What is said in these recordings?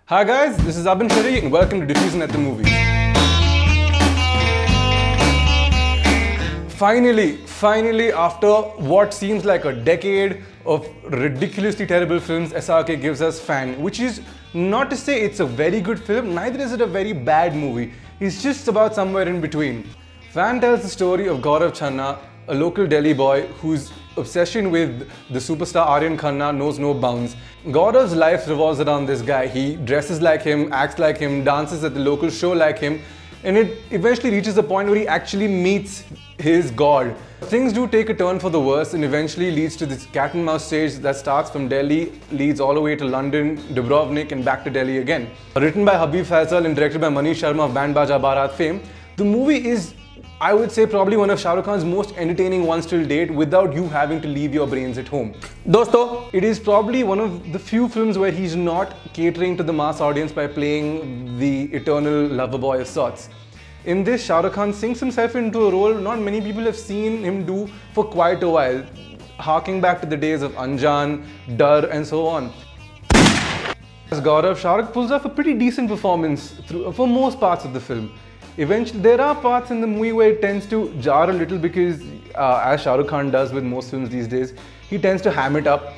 Hi guys, this is Abhin Shetty and welcome to dfuse.in at the movies. Finally, after what seems like a decade of ridiculously terrible films, SRK gives us Fan, which is not to say it's a very good film, neither is it a very bad movie. It's just about somewhere in between. Fan tells the story of Gaurav Channa, a local Delhi boy whose obsession with the superstar Aryan Khanna knows no bounds. Gaurav's life revolves around this guy. He dresses like him, acts like him, dances at the local show like him, and it eventually reaches a point where he actually meets his god. Things do take a turn for the worse and eventually leads to this cat and mouse chase that starts from Delhi, leads all the way to London, Dubrovnik and back to Delhi again. Written by Habib Faisal and directed by Manish Sharma of Band Baja Bharat fame, the movie is, I would say, probably one of Shah Rukh Khan's most entertaining ones till date without you having to leave your brains at home. Dosto, it is probably one of the few films where he's not catering to the mass audience by playing the eternal lover boy of sorts. In this, Shah Rukh Khan sinks himself into a role not many people have seen him do for quite a while, harking back to the days of Anjan, Dar and so on. As Gaurav, Shah Rukh pulls off a pretty decent performance for most parts of the film. Eventually, there are parts in the movie where it tends to jar a little because, as Shah Rukh Khan does with most films these days, he tends to ham it up,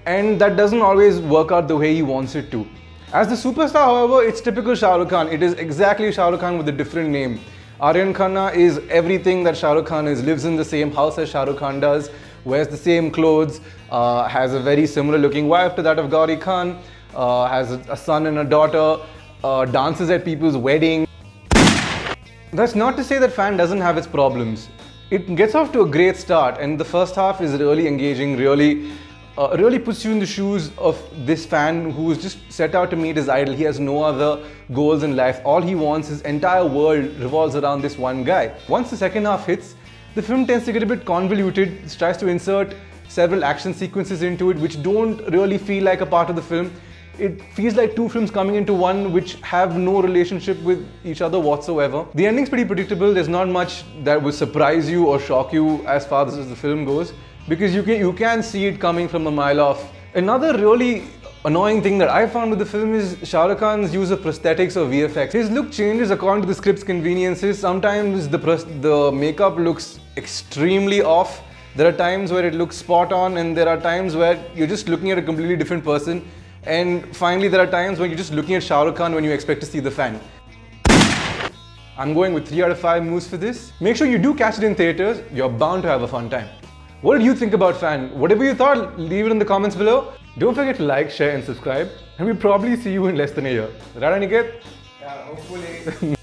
and that doesn't always work out the way he wants it to. As the superstar, however, it's typical Shah Rukh Khan. It is exactly Shah Rukh Khan with a different name. Aryan Khanna is everything that Shah Rukh Khan is, lives in the same house as Shah Rukh Khan does, wears the same clothes, has a very similar looking wife to that of Gauri Khan, has a son and a daughter, dances at people's weddings. That's not to say that Fan doesn't have its problems. It gets off to a great start and the first half is really engaging, really puts you in the shoes of this fan who's just set out to meet his idol. He has no other goals in life. All he wants, his entire world revolves around this one guy. Once the second half hits, the film tends to get a bit convoluted. It tries to insert several action sequences into it which don't really feel like a part of the film. It feels like two films coming into one which have no relationship with each other whatsoever. The ending's pretty predictable. There's not much that will surprise you or shock you as far as the film goes, because you can see it coming from a mile off. Another really annoying thing that I found with the film is Shah Rukh Khan's use of prosthetics or VFX. His look changes according to the script's conveniences. Sometimes the makeup looks extremely off. There are times where it looks spot on, and there are times where you're just looking at a completely different person. And finally, there are times when you're just looking at Shah Rukh Khan when you expect to see the Fan. I'm going with 3 out of 5 moves for this. Make sure you do catch it in theaters. You're bound to have a fun time. What did you think about Fan? Whatever you thought, leave it in the comments below. Don't forget to like, share and subscribe. And we'll probably see you in less than a year. Right, Aniket? Yeah, hopefully.